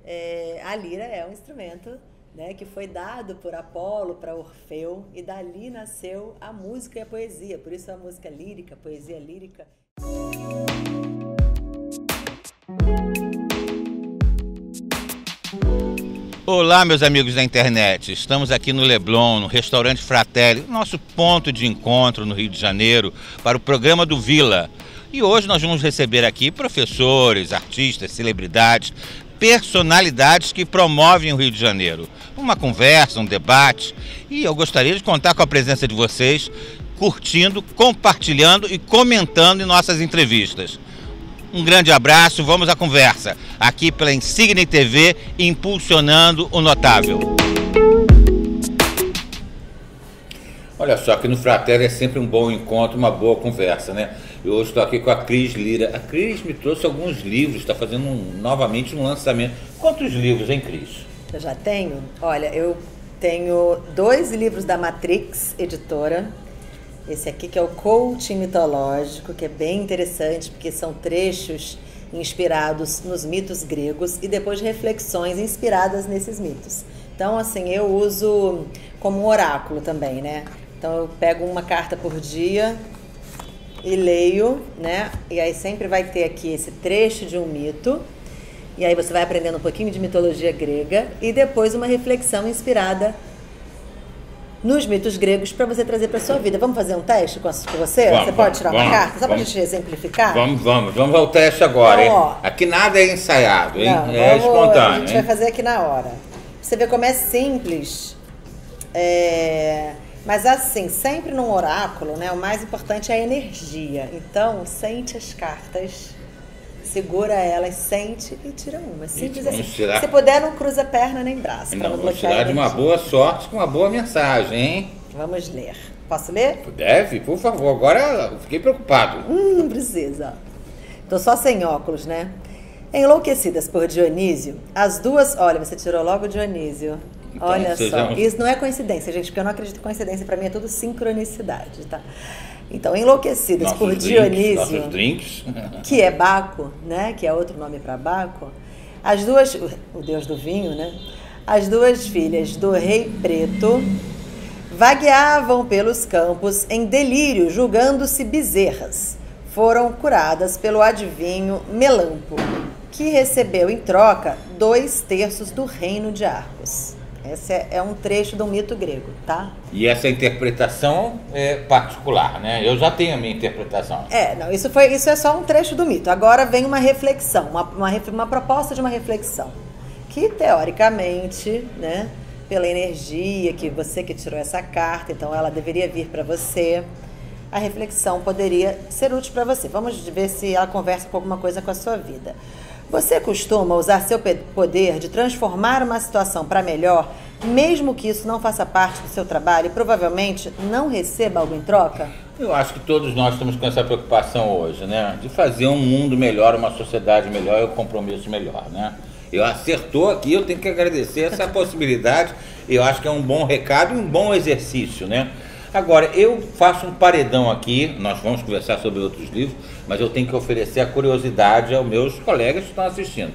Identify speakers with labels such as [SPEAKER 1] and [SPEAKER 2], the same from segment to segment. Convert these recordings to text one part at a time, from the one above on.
[SPEAKER 1] A lira é um instrumento, né, que foi dado por Apolo para Orfeu, e dali nasceu a música e a poesia. Por isso a música lírica, a poesia lírica.
[SPEAKER 2] Olá, meus amigos da internet. Estamos aqui no Leblon, no restaurante Fratelli, nosso ponto de encontro no Rio de Janeiro, para o programa do Vila. E hoje nós vamos receber aqui professores, artistas, celebridades, personalidades que promovem o Rio de Janeiro. Uma conversa, um debate. E eu gostaria de contar com a presença de vocês, curtindo, compartilhando e comentando em nossas entrevistas. Um grande abraço, vamos à conversa, aqui pela Insigne TV, impulsionando o notável. Olha só, aqui no Fratelli é sempre um bom encontro, uma boa conversa, né? Eu hoje estou aqui com a Cris Lira. A Cris me trouxe alguns livros, está fazendo novamente um lançamento. Quantos livros, hein, Cris?
[SPEAKER 1] Eu já tenho? Olha, eu tenho 2 livros da Matrix Editora. Esse aqui que é o Coaching Mitológico, que é bem interessante, porque são trechos inspirados nos mitos gregos e depois reflexões inspiradas nesses mitos. Então, assim, eu uso como um oráculo também, né? Então, eu pego uma carta por dia e leio, né? E aí sempre vai ter aqui esse trecho de um mito, e aí você vai aprendendo um pouquinho de mitologia grega e depois uma reflexão inspirada nos mitos gregos para você trazer para sua vida. Vamos fazer um teste com você? Você pode tirar uma carta? Só para a gente exemplificar?
[SPEAKER 2] Vamos ao teste agora, hein? Aqui nada é ensaiado, hein? É espontâneo.
[SPEAKER 1] A gente vai fazer aqui na hora. Você vê como é simples. Mas assim, sempre num oráculo, né? O mais importante é a energia. Então, sente as cartas, segura elas, sente e tira uma. Simples assim. Se puder, não cruza perna nem braço.
[SPEAKER 2] Não, vamos tirar de uma boa sorte com uma boa mensagem, hein?
[SPEAKER 1] Vamos ler. Posso ler?
[SPEAKER 2] Deve, por favor. Agora eu fiquei preocupado.
[SPEAKER 1] Não precisa. Tô só sem óculos, né? Enlouquecidas por Dionísio, as duas... Olha, você tirou logo Dionísio. Então, olha só. Isso não é coincidência, gente, porque eu não acredito em coincidência. Pra mim é tudo sincronicidade, tá? Então, enlouquecidas por Dionísio, que é Baco, né? Que é outro nome para Baco, as duas, o deus do vinho, né? As duas filhas do rei preto vagueavam pelos campos em delírio, julgando-se bezerras. Foram curadas pelo adivinho Melampo, que recebeu em troca 2/3 do reino de Argos. Esse é um trecho do mito grego, tá?
[SPEAKER 2] E essa interpretação é particular, né? Eu já tenho a minha interpretação.
[SPEAKER 1] Não, isso é só um trecho do mito. Agora vem uma reflexão, uma proposta de uma reflexão. Que, teoricamente, né, pela energia que você que tirou essa carta, então ela deveria vir para você, a reflexão poderia ser útil para você. Vamos ver se ela conversa com alguma coisa com a sua vida. Você costuma usar seu poder de transformar uma situação para melhor, mesmo que isso não faça parte do seu trabalho e provavelmente não receba algo em troca?
[SPEAKER 2] Eu acho que todos nós estamos com essa preocupação hoje, né? De fazer um mundo melhor, uma sociedade melhor e um compromisso melhor, né? Eu acertou aqui, eu tenho que agradecer essa possibilidade. Eu acho que é um bom recado e um bom exercício, né? Agora, eu faço um paredão aqui, nós vamos conversar sobre outros livros, mas eu tenho que oferecer a curiosidade aos meus colegas que estão assistindo.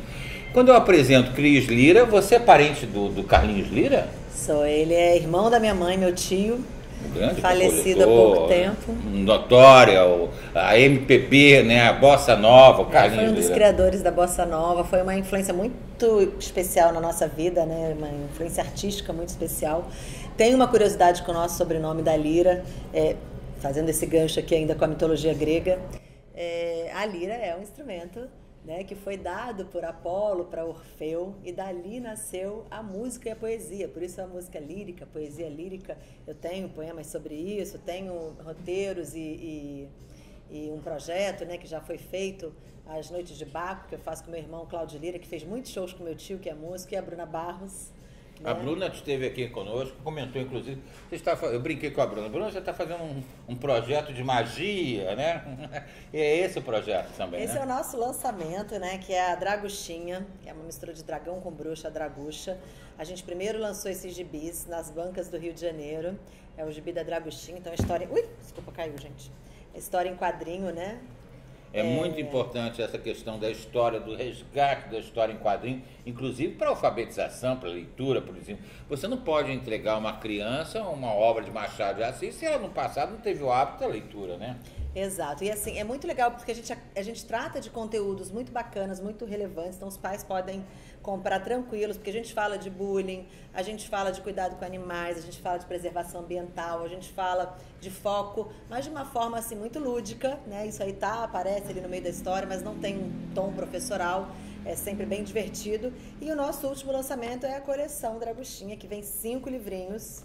[SPEAKER 2] Quando eu apresento Cris Lira, você é parente do Carlinhos Lira?
[SPEAKER 1] Sou, ele é irmão da minha mãe, meu tio,
[SPEAKER 2] grande
[SPEAKER 1] falecido há pouco tempo.
[SPEAKER 2] Notória, a MPB, né, a Bossa Nova, o Carlinhos
[SPEAKER 1] Foi um dos
[SPEAKER 2] Lira.
[SPEAKER 1] Criadores da Bossa Nova, foi uma influência muito especial na nossa vida, né, uma influência artística muito especial. Tem uma curiosidade com o nosso sobrenome da Lira, fazendo esse gancho aqui ainda com a mitologia grega. A lira é um instrumento, né, que foi dado por Apolo para Orfeu, e dali nasceu a música e a poesia. Por isso a música lírica, a poesia lírica. Eu tenho poemas sobre isso, tenho roteiros e um projeto, né, que já foi feito, as Noites de Baco, que eu faço com meu irmão Cláudio Lira, que fez muitos shows com meu tio, que é músico, e a Bruna Barros.
[SPEAKER 2] A Bruna esteve aqui conosco, comentou inclusive, eu brinquei com a Bruna. Bruna já está fazendo um projeto de magia, né? E é esse o projeto também,
[SPEAKER 1] Esse
[SPEAKER 2] né?
[SPEAKER 1] é o nosso lançamento, né? Que é a Draguxinha, que é uma mistura de dragão com bruxa, a Draguxa. A gente primeiro lançou esses gibis nas bancas do Rio de Janeiro. É o gibi da Draguxinha, então a história... Ui, desculpa, caiu, gente. A história em quadrinho, né?
[SPEAKER 2] É muito importante essa questão da história, do resgate da história em quadrinho, inclusive para alfabetização, para leitura, por exemplo. Você não pode entregar a uma criança uma obra de Machado de Assis se ela no passado não teve o hábito da leitura, né?
[SPEAKER 1] Exato, e assim, é muito legal porque a gente trata de conteúdos muito bacanas, muito relevantes, então os pais podem comprar tranquilos, porque a gente fala de bullying, a gente fala de cuidado com animais, a gente fala de preservação ambiental, a gente fala de foco, mas de uma forma assim muito lúdica, né? Isso aí aparece ali no meio da história, mas não tem um tom professoral, é sempre bem divertido. E o nosso último lançamento é a coleção Draguxinha, que vem 5 livrinhos.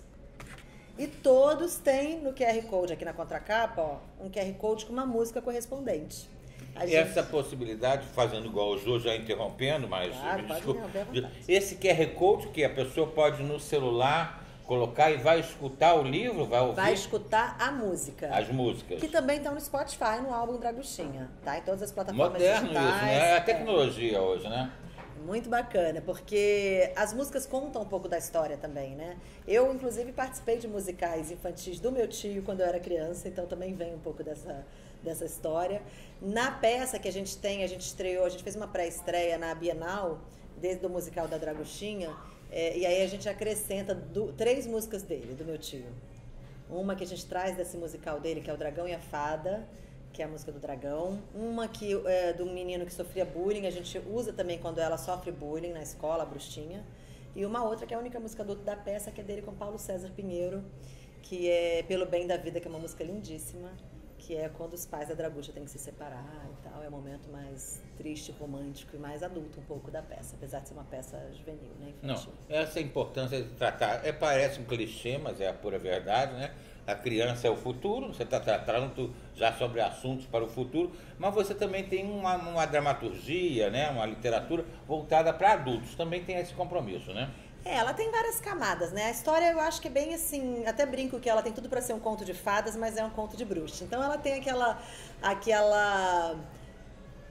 [SPEAKER 1] E todos têm no QR Code aqui na contracapa, ó, um QR Code com uma música correspondente.
[SPEAKER 2] Essa possibilidade, fazendo igual o Jô, já interrompendo, mas
[SPEAKER 1] claro,
[SPEAKER 2] esse QR Code que a pessoa pode no celular colocar e vai escutar o livro, vai ouvir?
[SPEAKER 1] Vai escutar a música.
[SPEAKER 2] As músicas.
[SPEAKER 1] Que também estão no Spotify, no álbum Draguxinha, tá? Em todas as plataformas
[SPEAKER 2] moderno
[SPEAKER 1] digitais.
[SPEAKER 2] Isso, né? É a tecnologia hoje, né?
[SPEAKER 1] Muito bacana, porque as músicas contam um pouco da história também, né? Eu, inclusive, participei de musicais infantis do meu tio quando eu era criança, então também vem um pouco dessa história. Na peça que a gente estreou, a gente fez uma pré-estreia na Bienal, desde o musical da Draguxinha, e aí a gente acrescenta 3 músicas dele, do meu tio. Uma que a gente traz desse musical dele, que é o Dragão e a Fada, que é a música do dragão. Uma que é do menino que sofria bullying, a gente usa também quando ela sofre bullying na escola, a Bruxinha. E uma outra que é a única música da peça, que é dele com Paulo César Pinheiro, que é Pelo Bem da Vida, que é uma música lindíssima, que é quando os pais da Draguxa têm que se separar e tal. É o momento mais triste, romântico e mais adulto um pouco da peça, apesar de ser uma peça juvenil, né, infantil.
[SPEAKER 2] Não, essa é a importância de tratar, parece um clichê, mas é a pura verdade, né? A criança é o futuro, você está tratando já sobre assuntos para o futuro, mas você também tem uma dramaturgia, né? Uma literatura voltada para adultos, também tem esse compromisso, né?
[SPEAKER 1] Ela tem várias camadas, né? A história eu acho que é bem assim, até brinco que ela tem tudo para ser um conto de fadas, mas é um conto de bruxa. Então ela tem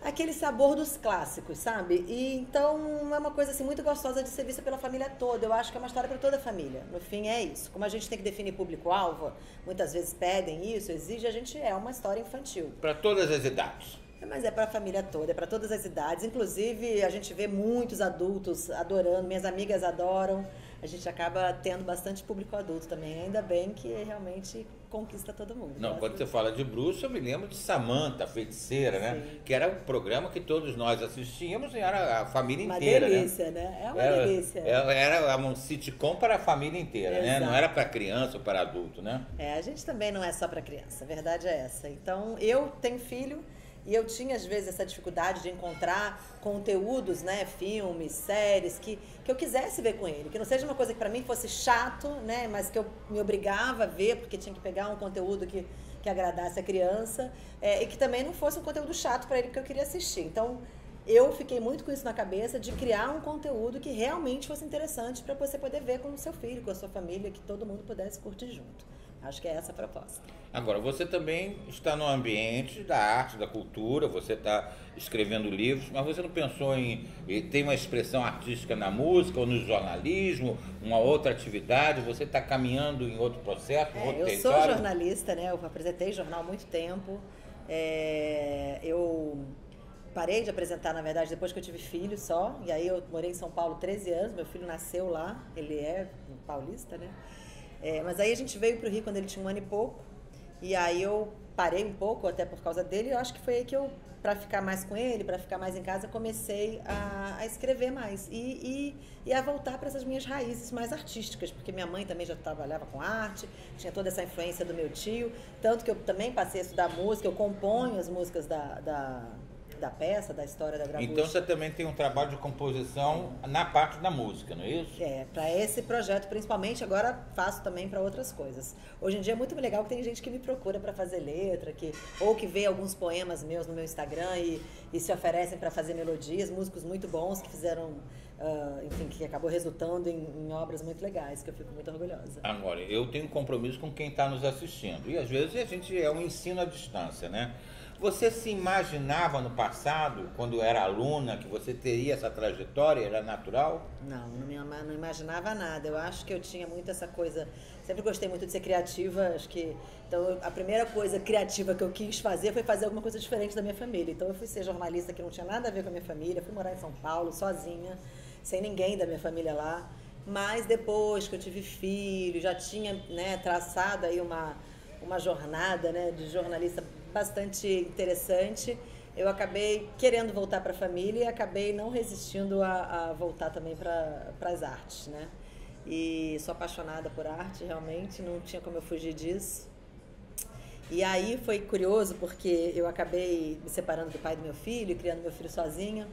[SPEAKER 1] aquele sabor dos clássicos, sabe? E então é uma coisa assim muito gostosa de ser vista pela família toda. Eu acho que é uma história para toda a família. No fim é isso. Como a gente tem que definir público-alvo, muitas vezes pedem isso, exige, a gente é uma história infantil.
[SPEAKER 2] Para todas as idades.
[SPEAKER 1] Mas é para a família toda, é para todas as idades. Inclusive a gente vê muitos adultos adorando, minhas amigas adoram. A gente acaba tendo bastante público adulto também. Ainda bem que realmente conquista todo mundo.
[SPEAKER 2] Não, quando você fala de bruxa, eu me lembro de Samantha, a feiticeira, né? Sim. Que era um programa que todos nós assistíamos e era a família inteira,
[SPEAKER 1] né? Uma delícia, né? É uma delícia.
[SPEAKER 2] Era um sitcom para a família inteira, né? Não era para criança ou para adulto, né?
[SPEAKER 1] A gente também não é só para criança, a verdade é essa. Então, eu tenho filho. E eu tinha, às vezes, essa dificuldade de encontrar conteúdos, né, filmes, séries, que eu quisesse ver com ele. Que não seja uma coisa que para mim fosse chato, né, mas que eu me obrigava a ver, porque tinha que pegar um conteúdo que agradasse a criança. E que também não fosse um conteúdo chato para ele, que eu queria assistir. Então, eu fiquei muito com isso na cabeça, de criar um conteúdo que realmente fosse interessante para você poder ver com o seu filho, com a sua família, que todo mundo pudesse curtir junto. Acho que é essa a proposta.
[SPEAKER 2] Agora, você também está no ambiente da arte, da cultura, você está escrevendo livros, mas você não pensou em ter uma expressão artística na música ou no jornalismo, uma outra atividade? Você está caminhando em outro processo, em outro território?
[SPEAKER 1] Eu sou jornalista, né? Eu apresentei jornal há muito tempo. Eu parei de apresentar, na verdade, depois que eu tive filho só. E aí eu morei em São Paulo 13 anos, meu filho nasceu lá, ele é paulista, né? Mas aí a gente veio para o Rio quando ele tinha 1 ano e pouco, e aí eu parei um pouco, até por causa dele, eu acho que foi aí que eu, para ficar mais com ele, para ficar mais em casa, comecei a escrever mais e a voltar para essas minhas raízes mais artísticas, porque minha mãe também já trabalhava com arte, tinha toda essa influência do meu tio, tanto que eu também passei a estudar música, eu componho as músicas da peça, da história da Draguxa.
[SPEAKER 2] Então você também tem um trabalho de composição na parte da música, não é isso?
[SPEAKER 1] Para esse projeto principalmente, agora faço também para outras coisas. Hoje em dia é muito legal que tem gente que me procura para fazer letra, ou que vê alguns poemas meus no meu Instagram e se oferecem para fazer melodias, músicos muito bons que fizeram, enfim, que acabou resultando em obras muito legais, que eu fico muito orgulhosa.
[SPEAKER 2] Agora, eu tenho um compromisso com quem está nos assistindo, e às vezes a gente é um ensino à distância, né? Você se imaginava no passado, quando era aluna, que você teria essa trajetória? Era natural?
[SPEAKER 1] Não imaginava nada. Eu acho que eu tinha muito essa coisa... Sempre gostei muito de ser criativa. Acho que... Então, a primeira coisa criativa que eu quis fazer foi fazer alguma coisa diferente da minha família. Então, eu fui ser jornalista que não tinha nada a ver com a minha família. Fui morar em São Paulo, sozinha, sem ninguém da minha família lá. Mas depois que eu tive filho, já tinha, né, traçado aí uma jornada, né, de jornalista bastante interessante, eu acabei querendo voltar para a família e acabei não resistindo a voltar também para as artes, né? E sou apaixonada por arte, realmente, não tinha como eu fugir disso. E aí foi curioso porque eu acabei me separando do pai do meu filho, criando meu filho sozinha.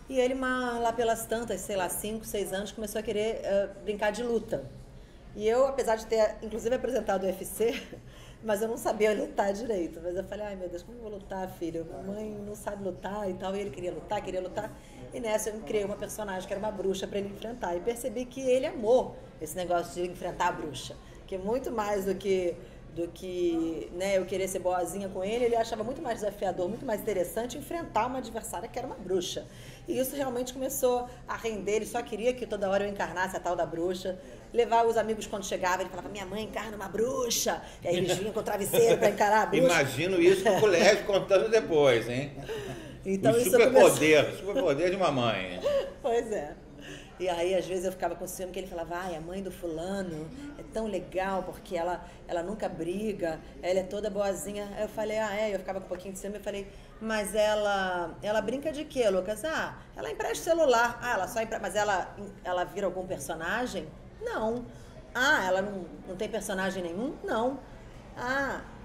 [SPEAKER 1] E ele, lá pelas tantas, sei lá, 5, 6 anos, começou a querer brincar de luta. E eu, apesar de ter, inclusive, apresentado o UFC, mas eu não sabia lutar direito. Mas eu falei, ai meu Deus, como eu vou lutar, filho? Mamãe não sabe lutar e tal. E ele queria lutar. E nessa eu criei uma personagem que era uma bruxa para ele enfrentar. E percebi que ele amou esse negócio de enfrentar a bruxa. Que muito mais do que né, eu querer ser boazinha com ele achava muito mais desafiador, muito mais interessante enfrentar uma adversária que era uma bruxa. E isso realmente começou a render. Ele só queria que toda hora eu encarnasse a tal da bruxa. Levar os amigos quando chegava, ele falava, minha mãe encarna uma bruxa. E aí eles vinham com o travesseiro para encarar a bruxa.
[SPEAKER 2] Imagino isso no colégio contando depois, hein?
[SPEAKER 1] Então,
[SPEAKER 2] o superpoder de uma mãe.
[SPEAKER 1] Pois é. E aí, às vezes, eu ficava com ciúme, que ele falava, ai, a mãe do fulano é tão legal, porque ela nunca briga, ela é toda boazinha. Aí eu falei, eu ficava com um pouquinho de ciúme, eu falei, mas ela brinca de quê, Lucas? Ela empresta celular. Mas ela vira algum personagem? Não. Ela não tem personagem nenhum? Não.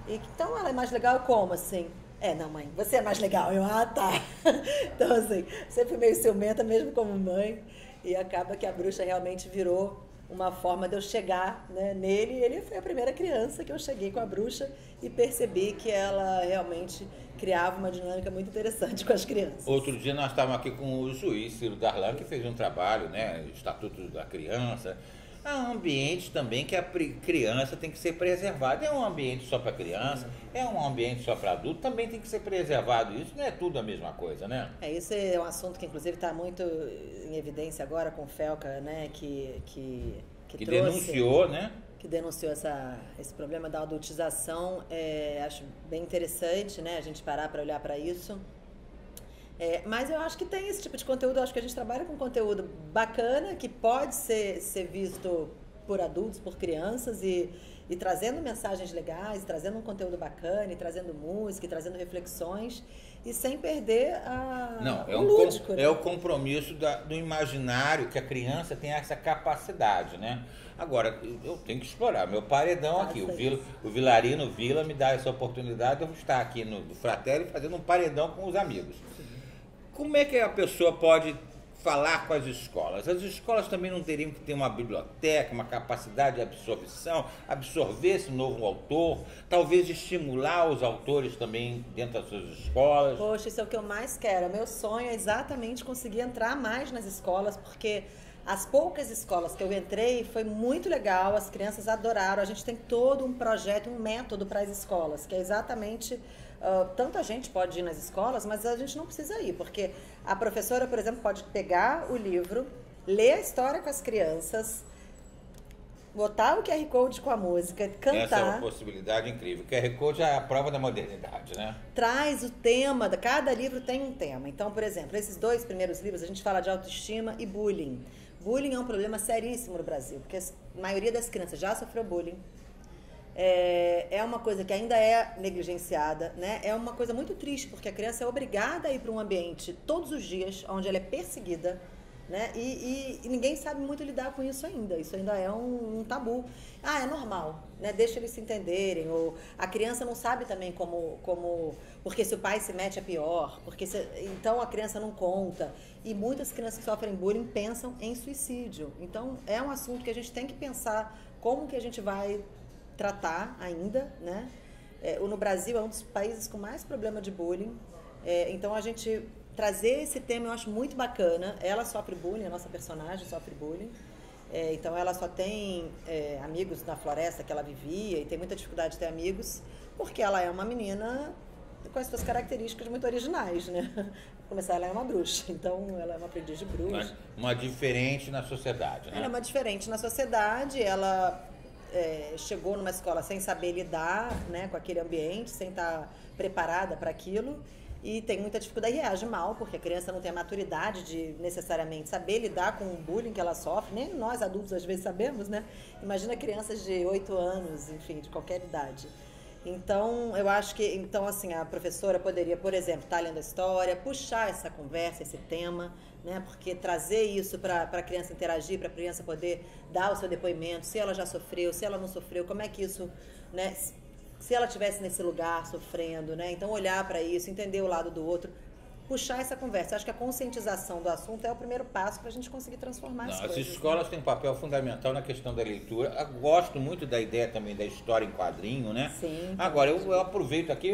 [SPEAKER 1] Então ela é mais legal como, assim? Não, mãe, você é mais legal. Tá. Então, assim, sempre meio ciumenta, mesmo como mãe. E acaba que a bruxa realmente virou uma forma de eu chegar, né, nele. Ele foi a primeira criança que eu cheguei com a bruxa e percebi que ela realmente criava uma dinâmica muito interessante com as crianças.
[SPEAKER 2] Outro dia nós estávamos aqui com o juiz Ciro Darlan, que fez um trabalho, né, Estatuto da Criança. É um ambiente também que a criança tem que ser preservada. É um ambiente só para criança, é um ambiente só para adulto, também tem que ser preservado. Isso não é tudo a mesma coisa, né?
[SPEAKER 1] Isso é um assunto que, inclusive, está muito em evidência agora com o Felca, né? Que
[SPEAKER 2] denunciou, né?
[SPEAKER 1] Que denunciou esse problema da adultização. Acho bem interessante, né? A gente parar para olhar para isso. Mas eu acho que tem esse tipo de conteúdo, eu acho que a gente trabalha com conteúdo bacana, que pode ser visto por adultos, por crianças, e trazendo mensagens legais, trazendo um conteúdo bacana, e trazendo música, e trazendo reflexões, e sem perder o lúdico.
[SPEAKER 2] É o compromisso do imaginário, que a criança tem essa capacidade, né? Agora, eu tenho que explorar meu paredão aqui. O Vilarino Vila me dá essa oportunidade de eu estar aqui no Fratelli fazendo um paredão com os amigos. Como é que a pessoa pode falar com as escolas? As escolas também não teriam que ter uma biblioteca, uma capacidade de absorção, absorver esse novo autor, talvez estimular os autores também dentro das suas escolas?
[SPEAKER 1] Poxa, isso é o que eu mais quero. O meu sonho é exatamente conseguir entrar mais nas escolas, porque as poucas escolas que eu entrei foi muito legal, as crianças adoraram. A gente tem todo um projeto, um método para as escolas, que é exatamente... tanta gente pode ir nas escolas, mas a gente não precisa ir, porque a professora, por exemplo, pode pegar o livro, ler a história com as crianças, botar o QR Code com a música, cantar.
[SPEAKER 2] Essa é uma possibilidade incrível. O QR Code é a prova da modernidade, né?
[SPEAKER 1] Traz o tema, cada livro tem um tema. Então, por exemplo, esses 2 primeiros livros, a gente fala de autoestima e bullying. Bullying é um problema seríssimo no Brasil, porque a maioria das crianças já sofreu bullying. É uma coisa que ainda é negligenciada, né? É uma coisa muito triste, porque a criança é obrigada a ir para um ambiente todos os dias, onde ela é perseguida, né? E ninguém sabe muito lidar com isso ainda. Isso ainda é um tabu. É normal, né? Deixa eles se entenderem. Ou a criança não sabe também como porque se o pai se mete é pior, então a criança não conta. E muitas crianças que sofrem bullying pensam em suicídio. Então é um assunto que a gente tem que pensar como que a gente vai tratar ainda, né? No Brasil é um dos países com mais problema de bullying. Então a gente trazer esse tema eu acho muito bacana. Ela sofre bullying, a nossa personagem sofre bullying. Então ela só tem amigos na floresta que ela vivia e tem muita dificuldade de ter amigos, porque ela é uma menina com as suas características muito originais, né? Pra começar, ela é uma bruxa, então ela é uma aprendiz de bruxa.
[SPEAKER 2] Uma diferente na sociedade, né?
[SPEAKER 1] Ela é uma diferente na sociedade, ela chegou numa escola sem saber lidar, né, com aquele ambiente, sem estar preparada para aquilo, e tem muita dificuldade e reage mal, porque a criança não tem a maturidade de necessariamente saber lidar com o bullying que ela sofre, nem nós adultos às vezes sabemos, né? Imagina crianças de 8 anos, enfim, de qualquer idade. Então, eu acho que, então, assim, a professora poderia, por exemplo, estar lendo a história, puxar essa conversa, esse tema, né? Porque trazer isso para a criança interagir, para a criança poder dar o seu depoimento, se ela já sofreu, se ela não sofreu, como é que isso, né? Se ela estivesse nesse lugar sofrendo, né? Então, olhar para isso, entender o lado do outro, puxar essa conversa. Eu acho que a conscientização do assunto é o primeiro passo para a gente conseguir transformar as coisas.
[SPEAKER 2] As escolas têm um papel fundamental na questão da leitura. Eu gosto muito da ideia também da história em quadrinho, né?
[SPEAKER 1] Sim.
[SPEAKER 2] Agora, eu aproveito aqui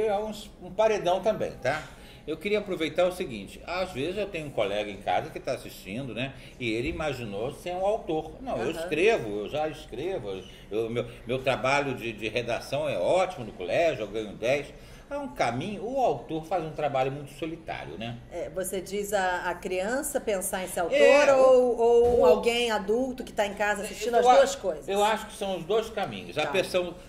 [SPEAKER 2] um paredão também, tá? Eu queria aproveitar o seguinte, às vezes eu tenho um colega em casa que está assistindo, né? E ele imaginou ser um autor. Não, eu escrevo, eu já escrevo. Meu trabalho de redação é ótimo no colégio, eu ganho 10. É um caminho, o autor faz um trabalho muito solitário, né?
[SPEAKER 1] Você diz a criança pensar em ser autor ou alguém adulto que está em casa assistindo as duas coisas?
[SPEAKER 2] Eu acho que são os dois caminhos. Tá.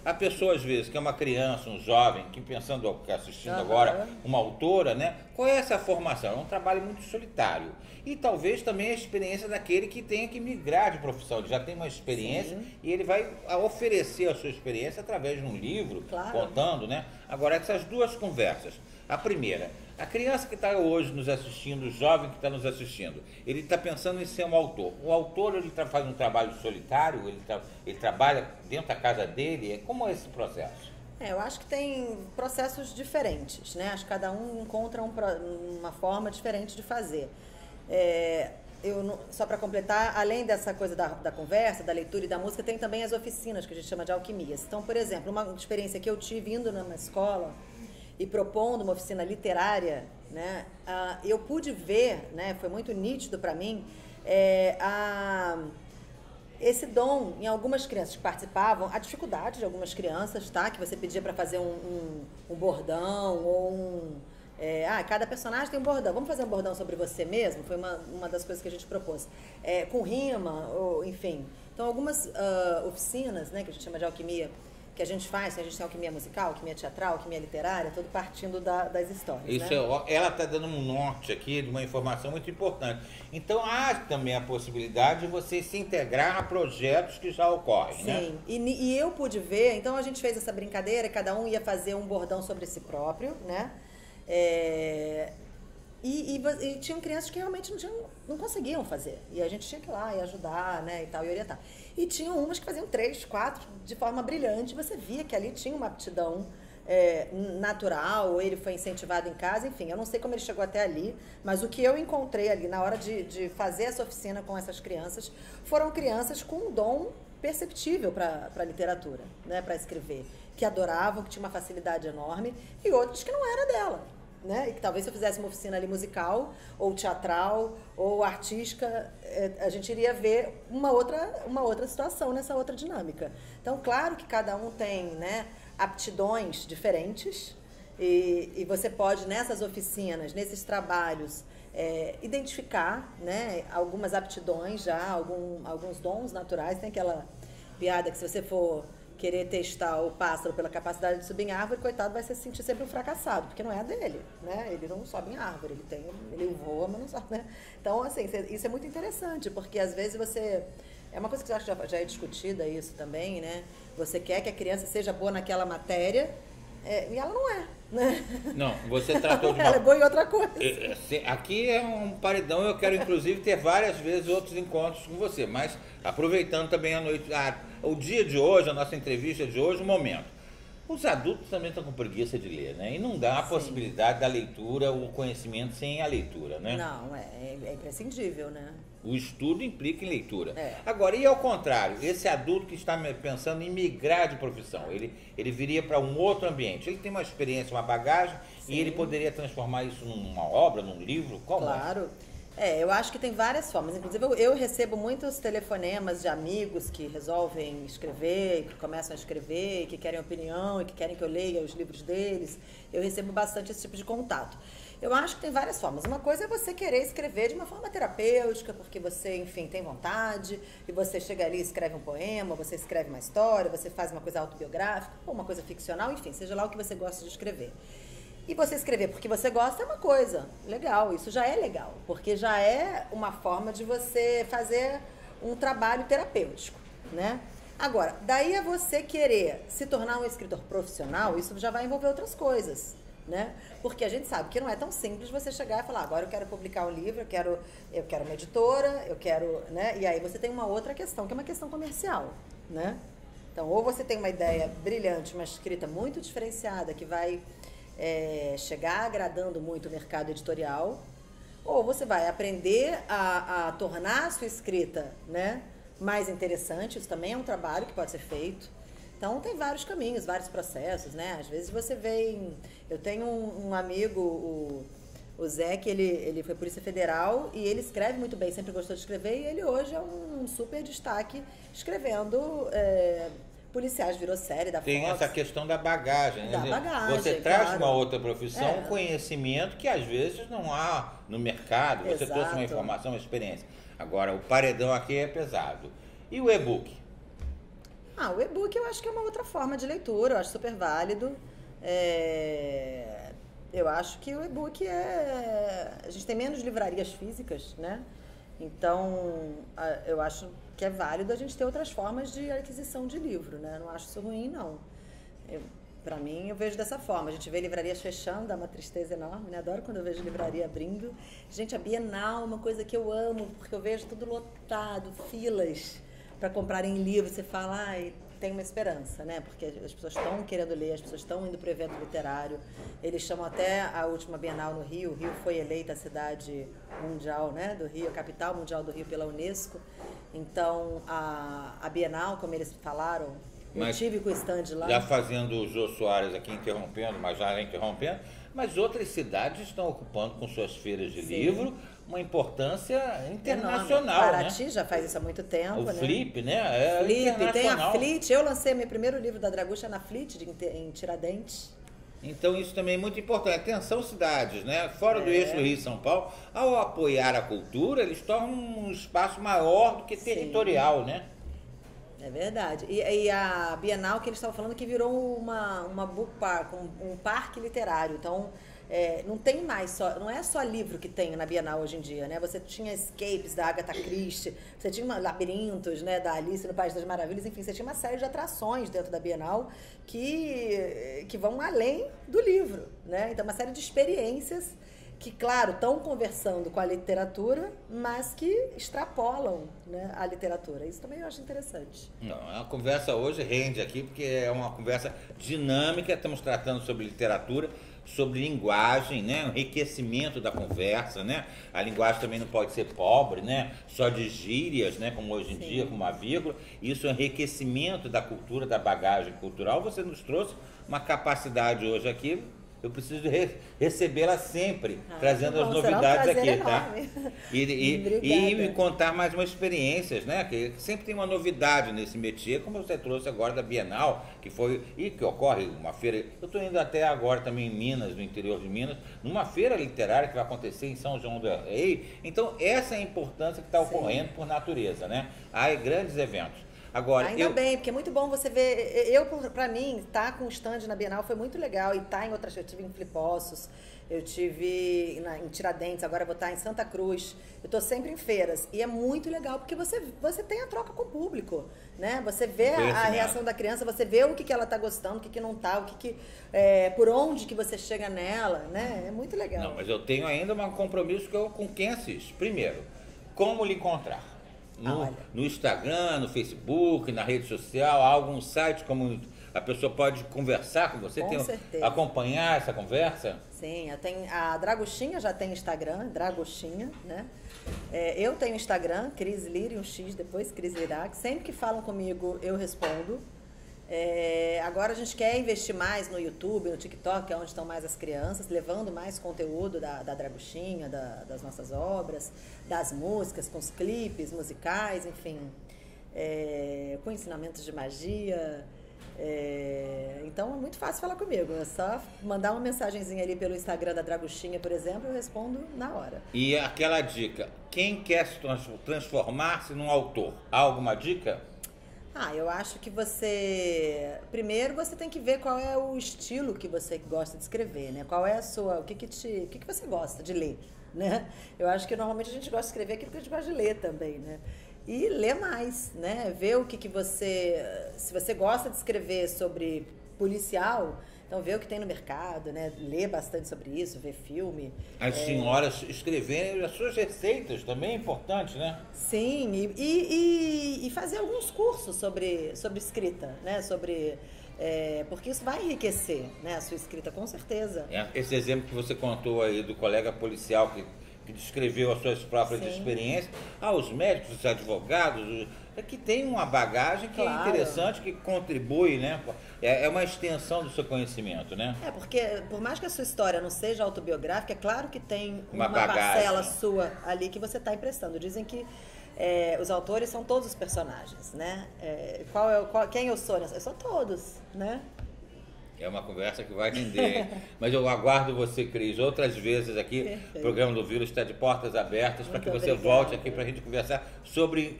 [SPEAKER 2] A pessoa, às vezes, que é uma criança, um jovem, que pensando, que assistindo agora, uma autora, né? Qual é essa formação? É um trabalho muito solitário. E talvez também a experiência daquele que tenha que migrar de profissão. Ele já tem uma experiência e ele vai oferecer a sua experiência através de um livro, contando, né? Agora, essas duas conversas. A primeira, a criança que está hoje nos assistindo, o jovem que está nos assistindo, ele está pensando em ser um autor. O autor, ele faz um trabalho solitário, ele trabalha dentro da casa dele. Como é esse processo?
[SPEAKER 1] Eu acho que tem processos diferentes, né? Acho que cada um encontra uma forma diferente de fazer. Só para completar, além dessa coisa da conversa, da leitura e da música, tem também as oficinas, que a gente chama de alquimias. Então, por exemplo, uma experiência que eu tive indo numa escola e propondo uma oficina literária, né, eu pude ver, né, foi muito nítido para mim, esse dom em algumas crianças que participavam, a dificuldade de algumas crianças, tá, que você pedia para fazer um bordão ou cada personagem tem um bordão. Vamos fazer um bordão sobre você mesmo? Foi uma das coisas que a gente propôs. Com rima, ou, enfim. Então, algumas oficinas, né, que a gente chama de alquimia, que a gente faz, a gente tem alquimia musical, alquimia teatral, alquimia literária, tudo partindo das histórias.
[SPEAKER 2] Isso, né? Ela está dando um norte aqui de uma informação muito importante. Então, há também a possibilidade de você se integrar a projetos que já ocorrem, né?
[SPEAKER 1] Sim, e eu pude ver, então a gente fez essa brincadeira, cada um ia fazer um bordão sobre si próprio, né? E tinham crianças que realmente não conseguiam fazer. E a gente tinha que ir lá e ajudar, né, e tal, e orientar. E tinham umas que faziam 3, 4 de forma brilhante. Você via que ali tinha uma aptidão natural, ou ele foi incentivado em casa, enfim. Eu não sei como ele chegou até ali, mas o que eu encontrei ali na hora de fazer essa oficina com essas crianças foram crianças com um dom perceptível para a literatura, né, para escrever, que adoravam, que tinha uma facilidade enorme, e outros que não era dela, né, e que talvez se eu fizesse uma oficina ali musical, ou teatral, ou artística, a gente iria ver uma outra situação nessa outra dinâmica. Então, claro que cada um tem, né, aptidões diferentes, e você pode, nessas oficinas, nesses trabalhos, identificar, né, algumas aptidões já, alguns dons naturais. Tem aquela piada que se você for querer testar o pássaro pela capacidade de subir em árvore, coitado, vai se sentir sempre um fracassado, porque não é a dele, né? Ele não sobe em árvore, ele voa, mas não sobe, né? Então, assim, isso é muito interessante, porque às vezes é uma coisa que já é discutida isso também, né? Você quer que a criança seja boa naquela matéria, e ela não é, né?
[SPEAKER 2] Não, você tratou de
[SPEAKER 1] ela é boa em outra coisa.
[SPEAKER 2] Aqui é um paredão, eu quero inclusive ter várias vezes outros encontros com você, mas aproveitando também a noite, o dia de hoje, a nossa entrevista de hoje, o momento. Os adultos também estão com preguiça de ler, né? E não dá a possibilidade da leitura, o conhecimento sem a leitura, né?
[SPEAKER 1] Não, é imprescindível, né?
[SPEAKER 2] O estudo implica em leitura. Agora, e ao contrário, esse adulto que está pensando em migrar de profissão, ele viria para um outro ambiente, ele tem uma experiência, uma bagagem, e ele poderia transformar isso numa obra, num livro? Como?
[SPEAKER 1] Claro. Eu acho que tem várias formas. Inclusive, eu recebo muitos telefonemas de amigos que resolvem escrever, que começam a escrever, que querem opinião e que querem que eu leia os livros deles. Eu recebo bastante esse tipo de contato. Eu acho que tem várias formas. Uma coisa é você querer escrever de uma forma terapêutica, porque você, enfim, tem vontade, e você chega ali e escreve um poema, você escreve uma história, você faz uma coisa autobiográfica, ou uma coisa ficcional, enfim, seja lá o que você gosta de escrever. E você escrever porque você gosta é uma coisa legal, isso já é legal, porque já é uma forma de você fazer um trabalho terapêutico, né? Agora, daí a você querer se tornar um escritor profissional, isso já vai envolver outras coisas, né? Porque a gente sabe que não é tão simples você chegar e falar, agora eu quero publicar um livro, eu quero uma editora, eu quero, né? E aí você tem uma outra questão, que é uma questão comercial, né? Então, ou você tem uma ideia brilhante, uma escrita muito diferenciada, que vai chegar agradando muito o mercado editorial, ou você vai aprender a tornar a sua escrita, né, mais interessante. Isso também é um trabalho que pode ser feito. Então tem vários caminhos, vários processos, né? Às vezes você vem... Eu tenho um amigo, o Zé, que ele foi Polícia Federal e ele escreve muito bem, sempre gostou de escrever, e ele hoje é um super destaque escrevendo... Policiais, virou série da Fox.
[SPEAKER 2] Tem essa questão da bagagem.
[SPEAKER 1] Da bagagem,
[SPEAKER 2] você traz
[SPEAKER 1] claro.
[SPEAKER 2] uma outra profissão, um conhecimento que às vezes não há no mercado. Você trouxe uma informação, uma experiência. Agora, o paredão aqui é pesado. E o e-book?
[SPEAKER 1] O e-book eu acho que é uma outra forma de leitura, eu acho super válido. Eu acho que o e-book a gente tem menos livrarias físicas, né? Então, eu acho que é válido a gente ter outras formas de aquisição de livro, né? Não acho isso ruim, não. Para mim, eu vejo dessa forma. A gente vê livrarias fechando, dá uma tristeza enorme, né? Adoro quando eu vejo livraria abrindo. Gente, a Bienal é uma coisa que eu amo, porque eu vejo tudo lotado, filas para comprarem livros. Você fala, tem uma esperança, né? Porque as pessoas estão querendo ler, as pessoas estão indo para o evento literário. Eles chamam até a última Bienal no Rio. O Rio foi eleita a cidade mundial, né, do Rio, a capital mundial do Rio pela Unesco. Então, a Bienal, como eles falaram, eu tive com o stand lá.
[SPEAKER 2] Já fazendo o Jô Soares aqui interrompendo, mas outras cidades estão ocupando com suas feiras de livro uma importância internacional.
[SPEAKER 1] Paraty,
[SPEAKER 2] né?
[SPEAKER 1] Já faz isso há muito tempo.
[SPEAKER 2] O
[SPEAKER 1] né?
[SPEAKER 2] Flip, né?
[SPEAKER 1] Flip, tem a Flit. Eu lancei meu primeiro livro da Dragucha na Flit, em Tiradentes.
[SPEAKER 2] Então isso também é muito importante. Atenção, cidades, né? Fora do eixo Rio e São Paulo, ao apoiar a cultura, eles tornam um espaço maior do que territorial, né?
[SPEAKER 1] É verdade. E a Bienal que eles estavam falando que virou uma book park, um parque literário. Então, não tem mais não é só livro que tem na Bienal hoje em dia, né? Você tinha Escapes da Agatha Christie, você tinha Labirintos, né, da Alice no País das Maravilhas, enfim, você tinha uma série de atrações dentro da Bienal que vão além do livro, né? Então, uma série de experiências que, claro, estão conversando com a literatura, mas que extrapolam, né, a literatura. Isso também eu acho interessante.
[SPEAKER 2] Não, a conversa hoje rende aqui, porque é uma conversa dinâmica, estamos tratando sobre literatura, sobre linguagem, né, o enriquecimento da conversa, né? A linguagem também não pode ser pobre, né, só de gírias, né, como hoje em dia, com uma vírgula. Isso é um enriquecimento da cultura, da bagagem cultural. Você nos trouxe uma capacidade hoje aqui. Eu preciso recebê-la sempre, trazendo as novidades aqui, tá? E me contar mais umas experiências, né? Que sempre tem uma novidade nesse métier, como você trouxe agora da Bienal, que ocorre uma feira. Eu estou indo até agora também em Minas, no interior de Minas, numa feira literária que vai acontecer em São João del Rei. Então, essa é a importância que está ocorrendo por natureza, né? Há grandes eventos. Agora,
[SPEAKER 1] ainda bem, porque é muito bom você ver. Pra mim, estar com o stand na Bienal foi muito legal. E em outras. Eu tive em Filipossos, eu tive em Tiradentes, agora eu vou estar em Santa Cruz. Eu estou sempre em feiras. E é muito legal, porque você tem a troca com o público, né? Você vê a reação da criança, você vê o que ela está gostando, o que não está, por onde que você chega nela, né? É muito legal.
[SPEAKER 2] Não, mas eu tenho ainda um compromisso com quem assiste. Primeiro, como lhe encontrar? No Instagram, no Facebook, na rede social, há algum site como a pessoa pode conversar com você?
[SPEAKER 1] Com certeza.
[SPEAKER 2] Acompanhar essa conversa?
[SPEAKER 1] Sim, a Draguchinha já tem Instagram, Draguchinha, né? Eu tenho Instagram, Cris Lira, um X depois, Cris Lirac. Sempre que falam comigo, eu respondo. Agora a gente quer investir mais no YouTube, no TikTok, que é onde estão mais as crianças, levando mais conteúdo da Draguxinha, das nossas obras, das músicas, com os clipes musicais, enfim, com ensinamentos de magia. Então é muito fácil falar comigo, é só mandar uma mensagenzinha ali pelo Instagram da Draguxinha, por exemplo, eu respondo na hora.
[SPEAKER 2] E aquela dica, quem quer se transformar-se num autor, há alguma dica?
[SPEAKER 1] Eu acho que primeiro você tem que ver qual é o estilo que você gosta de escrever, né? Qual é a sua, o que você gosta de ler, né? Eu acho que normalmente a gente gosta de escrever aquilo que a gente gosta de ler também, né? E ler mais, né? Ver o que você, se você gosta de escrever sobre policial, então ver o que tem no mercado, né? Ler bastante sobre isso, ver filme.
[SPEAKER 2] As senhoras escreverem as suas receitas também é importante, né?
[SPEAKER 1] Sim, e fazer alguns cursos sobre escrita, né? Porque isso vai enriquecer, né, a sua escrita, com certeza.
[SPEAKER 2] Esse exemplo que você contou aí do colega policial que descreveu as suas próprias experiências, os médicos, os advogados, que tem uma bagagem que é interessante, que contribui, né? É uma extensão do seu conhecimento, né?
[SPEAKER 1] Porque por mais que a sua história não seja autobiográfica, é claro que tem uma parcela sua ali que você está emprestando. Dizem que os autores são todos os personagens, né? Quem eu sou? Eu sou todos, né?
[SPEAKER 2] É uma conversa que vai render, mas eu aguardo você, Cris, outras vezes aqui. Perfeito. O programa do Vila está de portas abertas para que você volte aqui para a gente conversar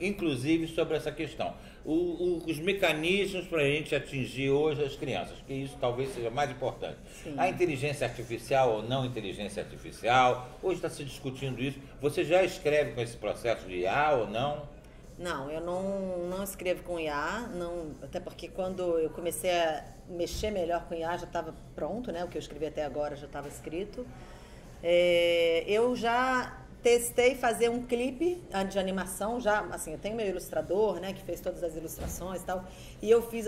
[SPEAKER 2] inclusive sobre essa questão. Os mecanismos para a gente atingir hoje as crianças, que isso talvez seja mais importante. Sim. A inteligência artificial ou não inteligência artificial, hoje está se discutindo isso. Você já escreve com esse processo de IA ou não?
[SPEAKER 1] Não, eu não escrevo com IA, até porque quando eu comecei a mexer melhor com IA já estava pronto, né? O que eu escrevi até agora já estava escrito. Eu já testei fazer um clipe de animação, eu tenho meu ilustrador, né, que fez todas as ilustrações e tal, e eu fiz,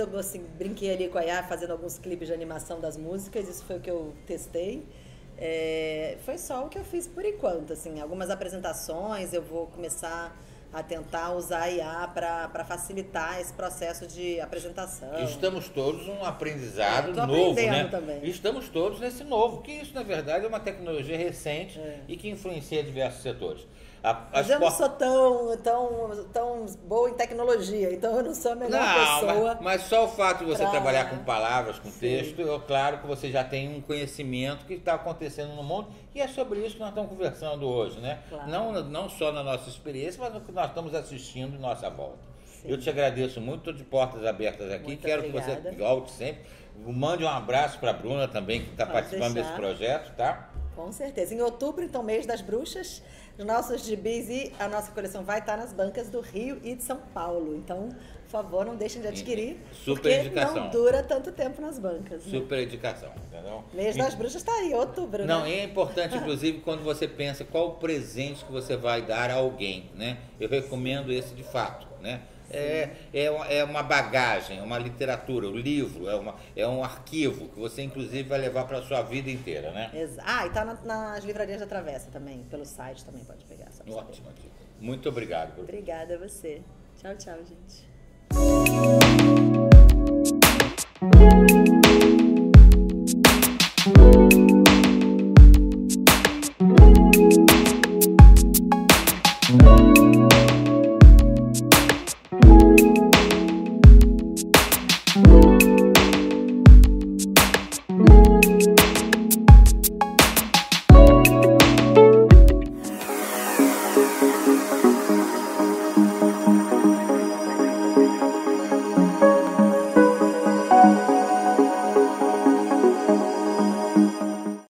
[SPEAKER 1] brinquei ali com a IA fazendo alguns clipes de animação das músicas, isso foi o que eu testei. Foi só o que eu fiz por enquanto, algumas apresentações eu vou começar a tentar usar a IA para facilitar esse processo de apresentação.
[SPEAKER 2] Estamos todos num aprendizado novo, né? Também. Estamos todos nesse novo, que isso, na verdade, é uma tecnologia recente e que influencia diversos setores.
[SPEAKER 1] Mas eu não sou tão boa em tecnologia, então eu não sou a melhor pessoa.
[SPEAKER 2] Mas só o fato de você trabalhar com palavras, com texto, é claro que você já tem um conhecimento que está acontecendo no mundo, e é sobre isso que nós estamos conversando hoje, né? Claro. Não só na nossa experiência, mas no que nós estamos assistindo em nossa volta. Sim. Eu te agradeço muito, estou de portas abertas aqui, muito quero obrigada. Que você volte sempre. Mande um abraço para a Bruna também, que está participando desse projeto, tá?
[SPEAKER 1] Com certeza. Em outubro, então, mês das bruxas, os nossos gibis e a nossa coleção vai estar nas bancas do Rio e de São Paulo. Então, por favor, não deixem de adquirir,
[SPEAKER 2] super indicação.
[SPEAKER 1] Não dura tanto tempo nas bancas.
[SPEAKER 2] Super indicação, entendeu?
[SPEAKER 1] Mês das bruxas está aí, outubro,
[SPEAKER 2] não,
[SPEAKER 1] né?
[SPEAKER 2] É importante, inclusive, quando você pensa qual o presente que você vai dar a alguém, né? Eu recomendo esse de fato, né? É uma bagagem, é uma literatura, um livro, é um arquivo que você, inclusive, vai levar para a sua vida inteira, né?
[SPEAKER 1] E está nas livrarias da Travessa também, pelo site também pode pegar.
[SPEAKER 2] Ótimo, muito obrigado.
[SPEAKER 1] Obrigada a você. Tchau, tchau, gente.